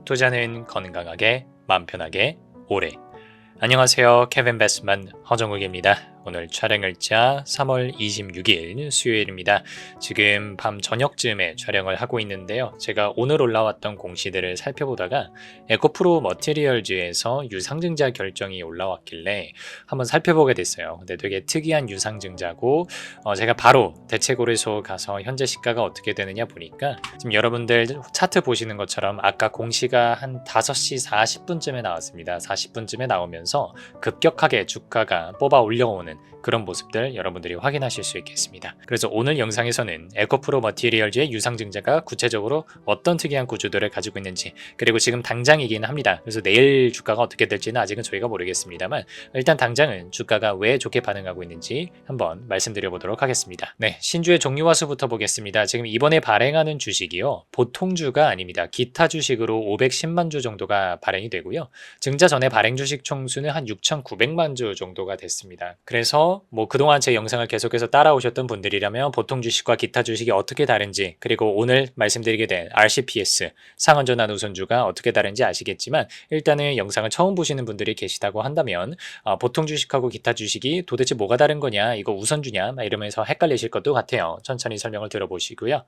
투자는 건강하게, 마음 편하게, 오래. 안녕하세요. 케빈 베스만 허정욱입니다. 오늘 촬영일자 3월 26일 수요일입니다. 지금 밤 저녁쯤에 촬영을 하고 있는데요. 제가 오늘 올라왔던 공시들을 살펴보다가 에코프로 머티리얼즈에서 유상증자 결정이 올라왔길래 한번 살펴보게 됐어요. 근데 되게 특이한 유상증자고 제가 바로 대체고래소 가서 현재 시가가 어떻게 되느냐 보니까 지금 여러분들 차트 보시는 것처럼 아까 공시가 한 5시 40분쯤에 나왔습니다. 40분쯤에 나오면서 급격하게 주가가 뽑아 올려오는 그런 모습들 여러분들이 확인하실 수 있겠습니다. 그래서 오늘 영상에서는 에코프로 머티리얼즈의 유상증자가 구체적으로 어떤 특이한 구조들을 가지고 있는지, 그리고 지금 당장이긴 합니다. 그래서 내일 주가가 어떻게 될지는 아직은 저희가 모르겠습니다만 일단 당장은 주가가 왜 좋게 반응하고 있는지 한번 말씀드려 보도록 하겠습니다. 네, 신주의 종류와 수부터 보겠습니다. 지금 이번에 발행하는 주식이요, 보통주가 아닙니다. 기타 주식으로 510만 주 정도가 발행이 되고요. 증자 전에 발행 주식 총수는 한 6,900만 주 정도가 됐습니다. 그래서 그동안 제 영상을 계속해서 따라오셨던 분들이라면 보통 주식과 기타 주식이 어떻게 다른지, 그리고 오늘 말씀드리게 된 RCPS 상한전환 우선주가 어떻게 다른지 아시겠지만, 일단은 영상을 처음 보시는 분들이 계시다고 한다면 보통 주식하고 기타 주식이 도대체 뭐가 다른 거냐, 이거 우선주냐 막 이러면서 헷갈리실 것도 같아요. 천천히 설명을 들어보시고요.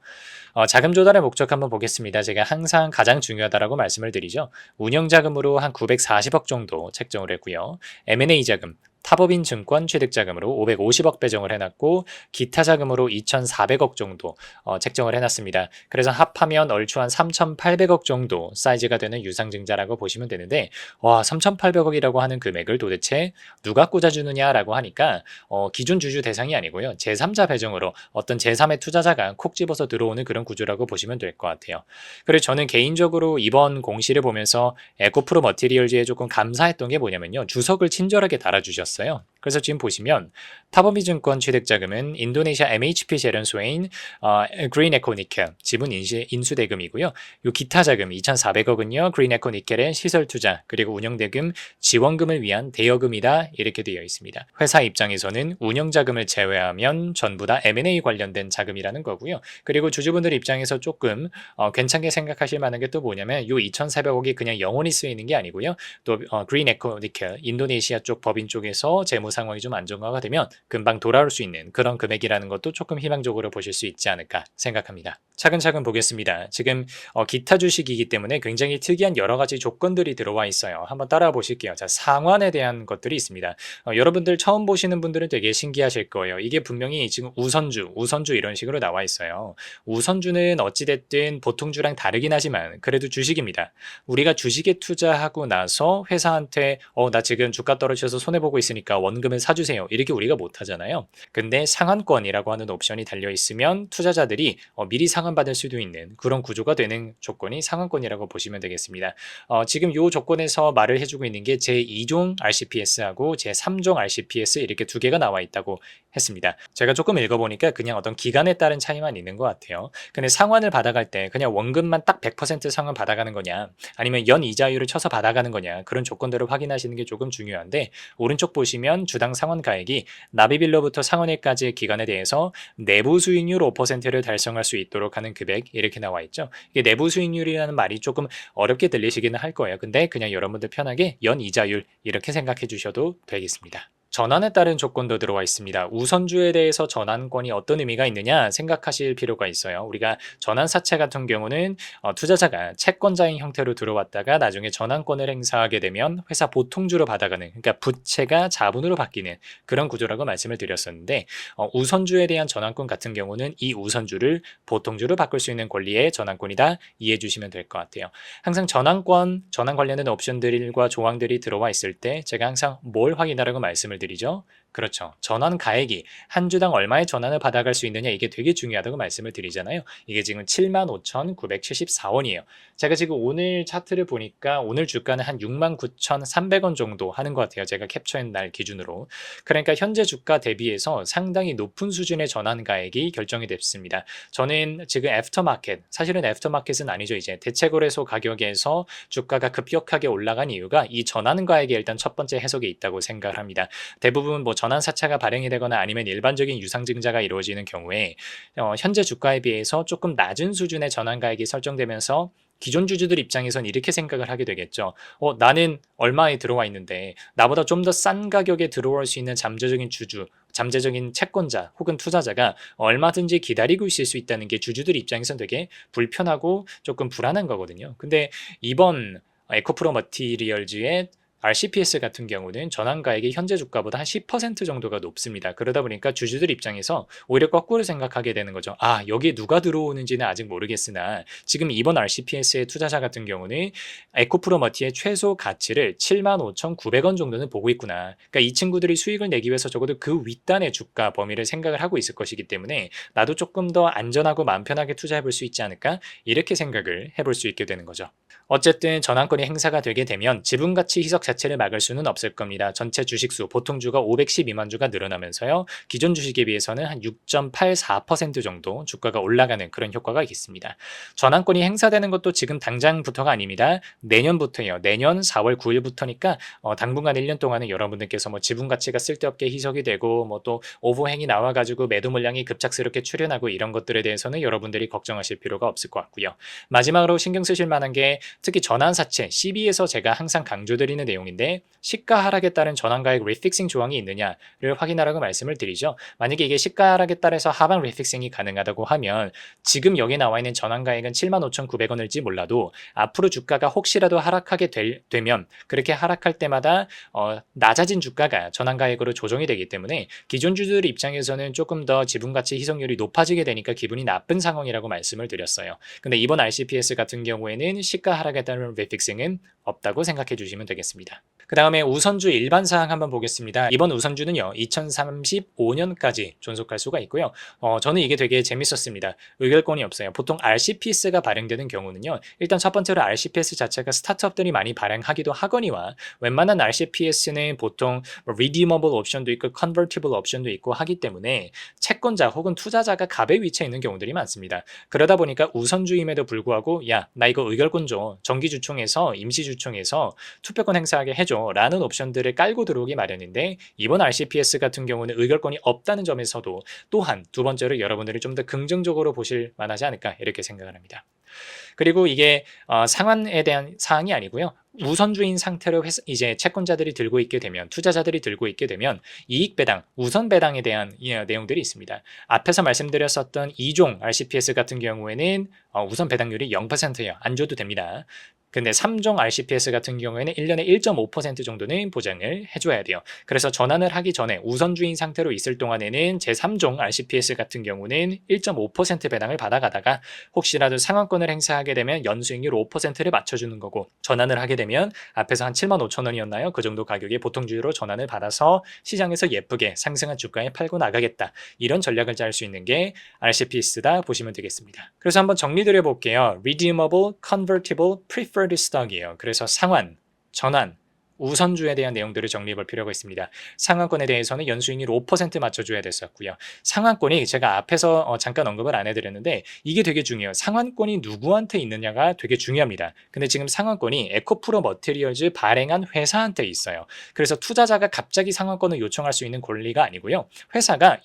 자금 조달의 목적 한번 보겠습니다. 제가 항상 가장 중요하다라고 말씀을 드리죠. 운영자금으로 한 940억 정도 책정을 했고요. M&A 자금, 타법인 증권 취득자금으로 550억 배정을 해놨고, 기타 자금으로 2,400억 정도 책정을 해놨습니다. 그래서 합하면 얼추 한 3,800억 정도 사이즈가 되는 유상증자라고 보시면 되는데, 3,800억이라고 하는 금액을 도대체 누가 꽂아주느냐라고 하니까 기존 주주 대상이 아니고요, 제3자 배정으로 어떤 제3의 투자자가 콕 집어서 들어오는 그런 구조라고 보시면 될 것 같아요. 그리고 저는 개인적으로 이번 공시를 보면서 에코프로 머티리얼즈에 조금 감사했던 게 뭐냐면요, 주석을 친절하게 달아주셨어요. 그래서 지금 보시면 타법인 증권 취득자금은 인도네시아 MHP 제련소인 그린 에코니켈 지분 인수대금이고요. 요 기타 자금 2,400억은요 그린 에코니켈의 시설 투자 그리고 운영대금 지원금을 위한 대여금이다, 이렇게 되어 있습니다. 회사 입장에서는 운영자금을 제외하면 전부 다 M&A 관련된 자금이라는 거고요. 그리고 주주분들 입장에서 조금 괜찮게 생각하실 만한 게 또 뭐냐면, 요 2,400억이 그냥 영원히 쓰이는 게 아니고요, 또 그린 에코니켈 인도네시아 쪽 법인 쪽에서 재무 상황이 좀 안정화가 되면 금방 돌아올 수 있는 그런 금액이라는 것도 조금 희망적으로 보실 수 있지 않을까 생각합니다. 차근차근 보겠습니다. 지금 기타 주식이기 때문에 굉장히 특이한 여러 가지 조건들이 들어와 있어요. 한번 따라 보실게요. 자, 상환에 대한 것들이 있습니다. 여러분들 처음 보시는 분들은 되게 신기하실 거예요. 이게 분명히 지금 우선주 이런 식으로 나와 있어요. 우선주는 어찌됐든 보통주랑 다르긴 하지만 그래도 주식입니다. 우리가 주식에 투자하고 나서 회사한테 나 지금 주가 떨어져서 손해보고 있으니까 원금을 사주세요, 이렇게 우리가 못하잖아요. 근데 상환권이라고 하는 옵션이 달려있으면 투자자들이 미리 상환받을 수도 있는 그런 구조가 되는 조건이 상환권이라고 보시면 되겠습니다. 지금 이 조건에서 말을 해주고 있는 게 제2종 RCPS하고 제3종 RCPS 이렇게 두 개가 나와 있다고 했습니다. 제가 조금 읽어보니까 그냥 어떤 기간에 따른 차이만 있는 것 같아요. 근데 상환을 받아갈 때 그냥 원금만 딱 100% 상환 받아가는 거냐, 아니면 연 이자율을 쳐서 받아가는 거냐, 그런 조건들을 확인하시는 게 조금 중요한데, 오른쪽 보시면 주당 상환 가액이 납입일로부터 상환일까지의 기간에 대해서 내부 수익률 5%를 달성할 수 있도록 하는 금액, 이렇게 나와 있죠. 이게 내부 수익률이라는 말이 조금 어렵게 들리시기는 할 거예요. 근데 그냥 여러분들 편하게 연 이자율 이렇게 생각해 주셔도 되겠습니다. 전환에 따른 조건도 들어와 있습니다. 우선주에 대해서 전환권이 어떤 의미가 있느냐 생각하실 필요가 있어요. 우리가 전환사채 같은 경우는 투자자가 채권자인 형태로 들어왔다가 나중에 전환권을 행사하게 되면 회사 보통주로 받아가는, 그러니까 부채가 자본으로 바뀌는 그런 구조라고 말씀을 드렸었는데, 우선주에 대한 전환권 같은 경우는 이 우선주를 보통주로 바꿀 수 있는 권리의 전환권이다, 이해해 주시면 될 것 같아요. 항상 전환 관련된 옵션들과 조항들이 들어와 있을 때 제가 항상 뭘 확인하라고 말씀을 드리죠? 그렇죠. 전환 가액이 한 주당 얼마의 전환을 받아갈 수 있느냐, 이게 되게 중요하다고 말씀을 드리잖아요. 이게 지금 75,974원이에요. 제가 지금 오늘 차트를 보니까 오늘 주가는 한 69,300원 정도 하는 것 같아요. 제가 캡처한 날 기준으로. 그러니까 현재 주가 대비해서 상당히 높은 수준의 전환 가액이 결정이 됐습니다. 저는 지금 애프터마켓, 사실은 애프터마켓은 아니죠. 이제 대체거래소 가격에서 주가가 급격하게 올라간 이유가 이 전환 가액에 일단 첫 번째 해석이 있다고 생각을 합니다. 대부분 전환사채가 발행이 되거나 아니면 일반적인 유상증자가 이루어지는 경우에 현재 주가에 비해서 조금 낮은 수준의 전환가액이 설정되면서 기존 주주들 입장에선 이렇게 생각을 하게 되겠죠. 나는 얼마에 들어와 있는데 나보다 좀 더 싼 가격에 들어올 수 있는 잠재적인 주주, 잠재적인 채권자 혹은 투자자가 얼마든지 기다리고 있을 수 있다는 게 주주들 입장에선 되게 불편하고 조금 불안한 거거든요. 근데 이번 에코프로 머티리얼즈의 RCPS 같은 경우는 전환가액이 현재 주가보다 한 10% 정도가 높습니다. 그러다 보니까 주주들 입장에서 오히려 거꾸로 생각하게 되는 거죠. 여기에 누가 들어오는지는 아직 모르겠으나 지금 이번 RCPS의 투자자 같은 경우는 에코프로머티의 최소 가치를 75,900원 정도는 보고 있구나. 그러니까 이 친구들이 수익을 내기 위해서 적어도 그 윗단의 주가 범위를 생각을 하고 있을 것이기 때문에 나도 조금 더 안전하고 마음 편하게 투자해 볼 수 있지 않을까? 이렇게 생각을 해볼 수 있게 되는 거죠. 어쨌든 전환권이 행사가 되게 되면 지분가치 희석 자체를 막을 수는 없을 겁니다. 전체 주식수, 보통 주가 512만 주가 늘어나면서요. 기존 주식에 비해서는 한 6.84% 정도 주가가 올라가는 그런 효과가 있습니다. 전환권이 행사되는 것도 지금 당장부터가 아닙니다. 내년부터예요. 내년 4월 9일부터니까 당분간 1년 동안은 여러분들께서 뭐 지분가치가 쓸데없게 희석이 되고 뭐 또 오버행이 나와가지고 매도 물량이 급작스럽게 출현하고 이런 것들에 대해서는 여러분들이 걱정하실 필요가 없을 것 같고요. 마지막으로 신경 쓰실 만한 게 특히 전환사채, CB에서 제가 항상 강조드리는 내용인데 시가 하락에 따른 전환가액 리픽싱 조항이 있느냐를 확인하라고 말씀을 드리죠. 만약에 이게 시가 하락에 따라서 하방 리픽싱이 가능하다고 하면 지금 여기 나와 있는 전환가액은 75,900원일지 몰라도 앞으로 주가가 혹시라도 하락하게 되면 그렇게 하락할 때마다 낮아진 주가가 전환가액으로 조정이 되기 때문에 기존 주주들 입장에서는 조금 더 지분가치 희석률이 높아지게 되니까 기분이 나쁜 상황이라고 말씀을 드렸어요. 근데 이번 RCPS 같은 경우에는 시가 하락에 따른 리픽싱은 없다고 생각해 주시면 되겠습니다. 그 다음에 우선주 일반 사항 한번 보겠습니다. 이번 우선주는요 2035년까지 존속할 수가 있고요. 저는 이게 되게 재밌었습니다. 의결권이 없어요. 보통 RCPS가 발행되는 경우는요, 일단 첫 번째로 RCPS 자체가 스타트업들이 많이 발행하기도 하거니와 웬만한 RCPS는 보통 redeemable 옵션도 있고 convertible 옵션도 있고 하기 때문에 채권자 혹은 투자자가 갑의 위치에 있는 경우들이 많습니다. 그러다 보니까 우선주임에도 불구하고 나 이거 의결권 줘, 정기주총에서 임시주총에서 투표권 행사하게 해줘 라는 옵션들을 깔고 들어오기 마련인데 이번 RCPS 같은 경우는 의결권이 없다는 점에서도 또한 두 번째로 여러분들이 좀 더 긍정적으로 보실 만하지 않을까 이렇게 생각을 합니다. 그리고 이게 상환에 대한 사항이 아니고요. 우선주인 상태로 이제 채권자들이 들고 있게 되면, 투자자들이 들고 있게 되면 이익 배당, 우선 배당에 대한 내용들이 있습니다. 앞에서 말씀드렸었던 2종 RCPS 같은 경우에는 우선 배당률이 0%예요. 안 줘도 됩니다. 근데 3종 RCPS 같은 경우에는 1년에 1.5% 정도는 보장을 해줘야 돼요. 그래서 전환을 하기 전에 우선주인 상태로 있을 동안에는 제3종 RCPS 같은 경우는 1.5% 배당을 받아가다가 혹시라도 상환권을 행사하게 되면 연수익률 5%를 맞춰주는 거고, 전환을 하게 되면 앞에서 한 75,000원이었나요? 그 정도 가격의 보통주의로 전환을 받아서 시장에서 예쁘게 상승한 주가에 팔고 나가겠다. 이런 전략을 짤 수 있는 게 RCPS다 보시면 되겠습니다. 그래서 한번 정리드려 볼게요. Redeemable, Convertible, Preferred Stock이에요. 그래서 상환, 전환, 우선주에 대한 내용들을 정리해 볼 필요가 있습니다. 상환권에 대해서는 연수익률 5% 맞춰줘야 됐었고요. 상환권이 제가 앞에서 잠깐 언급을 안 해드렸는데 이게 되게 중요해요. 상환권이 누구한테 있느냐가 되게 중요합니다. 근데 지금 상환권이 에코프로 머티리얼즈 발행한 회사한테 있어요. 그래서 투자자가 갑자기 상환권을 요청할 수 있는 권리가 아니고요. 회사가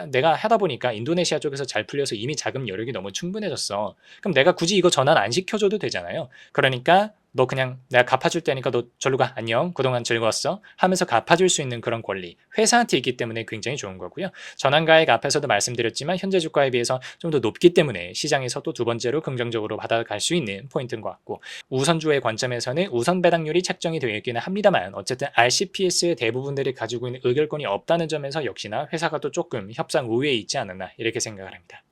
내가 하다 보니까 인도네시아 쪽에서 잘 풀려서 이미 자금 여력이 너무 충분해졌어. 그럼 내가 굳이 이거 전환 안 시켜줘도 되잖아요. 그러니까 너 그냥 내가 갚아줄 테니까 너 절로 가. 안녕. 그동안 즐거웠어. 하면서 갚아줄 수 있는 그런 권리. 회사한테 있기 때문에 굉장히 좋은 거고요. 전환가액 앞에서도 말씀드렸지만 현재 주가에 비해서 좀 더 높기 때문에 시장에서도 두 번째로 긍정적으로 받아갈 수 있는 포인트인 것 같고, 우선주의 관점에서는 우선 배당률이 책정이 되어 있기는 합니다만 어쨌든 RCPS의 대부분들이 가지고 있는 의결권이 없다는 점에서 역시나 회사가 또 조금 협상 우위에 있지 않았나 이렇게 생각을 합니다.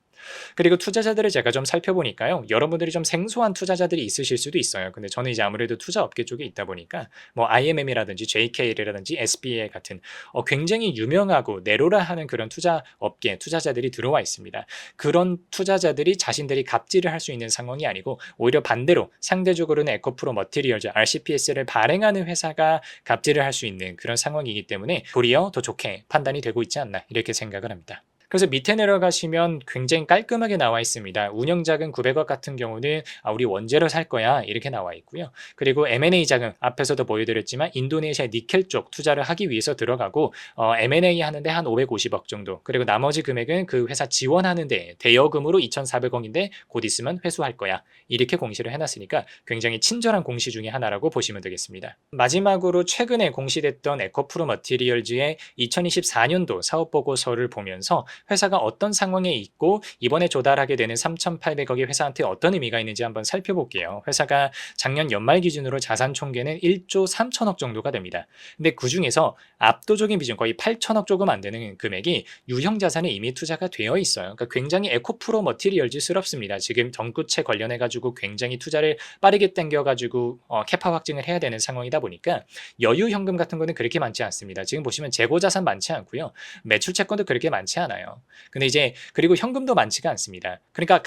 그리고 투자자들을 제가 좀 살펴보니까요. 여러분들이 좀 생소한 투자자들이 있으실 수도 있어요. 근데 저는 이제 아무래도 투자 업계 쪽에 있다 보니까 뭐 IMM이라든지 JKL이라든지 SBA 같은 굉장히 유명하고 내로라 하는 그런 투자 업계 투자자들이 들어와 있습니다. 그런 투자자들이 자신들이 갑질을 할 수 있는 상황이 아니고 오히려 반대로 상대적으로는 에코프로 머티리얼즈 RCPS를 발행하는 회사가 갑질을 할 수 있는 그런 상황이기 때문에 도리어 더 좋게 판단이 되고 있지 않나 이렇게 생각을 합니다. 그래서 밑에 내려가시면 굉장히 깔끔하게 나와 있습니다. 운영 자금 900억 같은 경우는 우리 원재료 살 거야 이렇게 나와 있고요. 그리고 M&A 자금 앞에서도 보여드렸지만 인도네시아 니켈 쪽 투자를 하기 위해서 들어가고 M&A 하는데 한 550억 정도, 그리고 나머지 금액은 그 회사 지원하는데 대여금으로 2,400억인데 곧 있으면 회수할 거야 이렇게 공시를 해놨으니까 굉장히 친절한 공시 중에 하나라고 보시면 되겠습니다. 마지막으로 최근에 공시됐던 에코프로 머티리얼즈의 2024년도 사업보고서를 보면서 회사가 어떤 상황에 있고 이번에 조달하게 되는 3,800억이 회사한테 어떤 의미가 있는지 한번 살펴볼게요. 회사가 작년 연말 기준으로 자산 총계는 1조 3천억 정도가 됩니다. 근데 그 중에서 압도적인 비중 거의 8천억 조금 안 되는 금액이 유형 자산에 이미 투자가 되어 있어요. 그러니까 굉장히 에코프로 머티리얼즈스럽습니다. 지금 전구체 관련해 가지고 굉장히 투자를 빠르게 당겨가지고 캐파 확증을 해야 되는 상황이다 보니까 여유 현금 같은 거는 그렇게 많지 않습니다. 지금 보시면 재고 자산 많지 않고요. 매출 채권도 그렇게 많지 않아요. 근데 이제 그리고 현금도 많지가 않습니다. 그러니까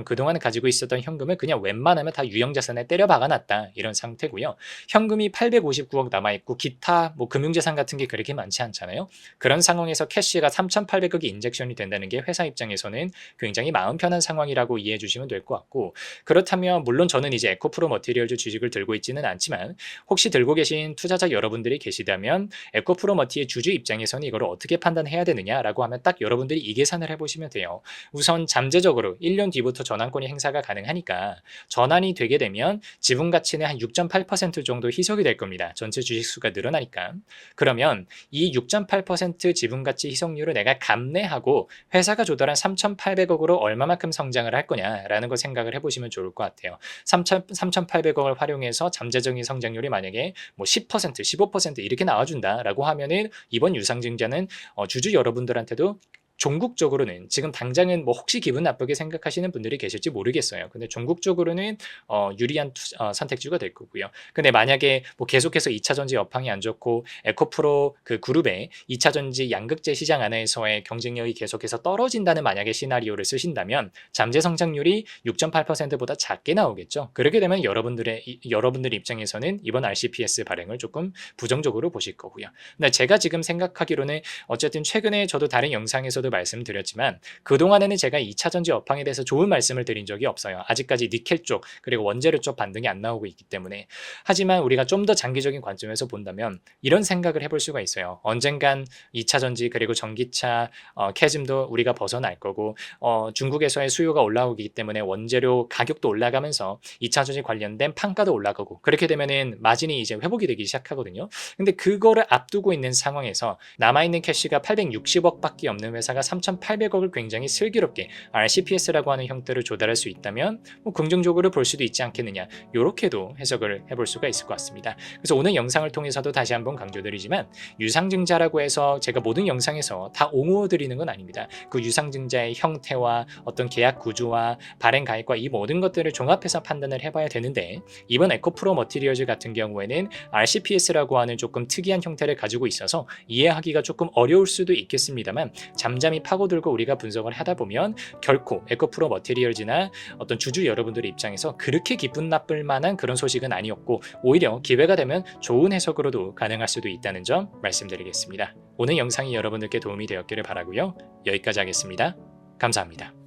그동안에 가지고 있었던 현금을 그냥 웬만하면 다 유형 자산에 때려 박아놨다 이런 상태고요. 현금이 859억 남아있고 기타 뭐 금융자산 같은 게 그렇게 많지 않잖아요. 그런 상황에서 캐시가 3,800억이 인젝션이 된다는 게 회사 입장에서는 굉장히 마음 편한 상황이라고 이해해 주시면 될 것 같고, 그렇다면 물론 저는 이제 에코프로 머티리얼즈 주식을 들고 있지는 않지만 혹시 들고 계신 투자자 여러분들이 계시다면 에코프로 머티의 주주 입장에서는 이걸 어떻게 판단해야 되느냐라고 하면 딱 여러분들이 이 계산을 해보시면 돼요. 우선 잠재적으로 1년 뒤부터 전환권이 행사가 가능하니까 전환이 되게 되면 지분 가치는 한 6.8% 정도 희석이 될 겁니다. 전체 주식 수가 늘어나니까. 그러면 이 6.8% 지분 가치 희석률을 내가 감내하고 회사가 조달한 3,800억으로 얼마만큼 성장을 할 거냐라는 걸 생각을 해보시면 좋을 것 같아요. 3,800억을 활용해서 잠재적인 성장률이 만약에 뭐 10%, 15% 이렇게 나와준다라고 하면은 이번 유상증자는 주주 여러분들한테도 종국적으로는 지금 당장은 뭐 혹시 기분 나쁘게 생각하시는 분들이 계실지 모르겠어요. 근데 종국적으로는 유리한 선택지가 될 거고요. 근데 만약에 뭐 계속해서 2차전지 여팡이 안 좋고 에코프로 그 그룹의 2차전지 양극재 시장 안에서의 경쟁력이 계속해서 떨어진다는 만약에 시나리오를 쓰신다면 잠재 성장률이 6.8%보다 작게 나오겠죠. 그렇게 되면 여러분들 입장에서는 이번 RCPS 발행을 조금 부정적으로 보실 거고요. 근데 제가 지금 생각하기로는 어쨌든 최근에 저도 다른 영상에서도 말씀드렸지만 그동안에는 제가 2차전지 업황에 대해서 좋은 말씀을 드린 적이 없어요. 아직까지 니켈 쪽 그리고 원재료 쪽 반등이 안 나오고 있기 때문에. 하지만 우리가 좀 더 장기적인 관점에서 본다면 이런 생각을 해볼 수가 있어요. 언젠간 2차전지 그리고 전기차 캐즘도 우리가 벗어날 거고 중국에서의 수요가 올라오기 때문에 원재료 가격도 올라가면서 2차전지 관련된 판가도 올라가고 그렇게 되면은 마진이 이제 회복이 되기 시작하거든요. 근데 그거를 앞두고 있는 상황에서 남아있는 캐시가 860억 밖에 없는 회사가 3,800억을 굉장히 슬기롭게 RCPS라고 하는 형태로 조달할 수 있다면 뭐 긍정적으로 볼 수도 있지 않겠느냐, 이렇게도 해석을 해볼 수가 있을 것 같습니다. 그래서 오늘 영상을 통해서도 다시 한번 강조드리지만 유상증자라고 해서 제가 모든 영상에서 다 옹호드리는 건 아닙니다. 그 유상증자의 형태와 어떤 계약 구조와 발행 가액과 이 모든 것들을 종합해서 판단을 해봐야 되는데, 이번 에코프로 머티리얼즈 같은 경우에는 RCPS라고 하는 조금 특이한 형태를 가지고 있어서 이해하기가 조금 어려울 수도 있겠습니다만 잠잠히 파고들고 우리가 분석을 하다 보면 결코 에코프로 머티리얼즈나 어떤 주주 여러분들의 입장에서 그렇게 기분 나쁠 만한 그런 소식은 아니었고, 오히려 기회가 되면 좋은 해석으로도 가능할 수도 있다는 점 말씀드리겠습니다. 오늘 영상이 여러분들께 도움이 되었기를 바라고요. 여기까지 하겠습니다. 감사합니다.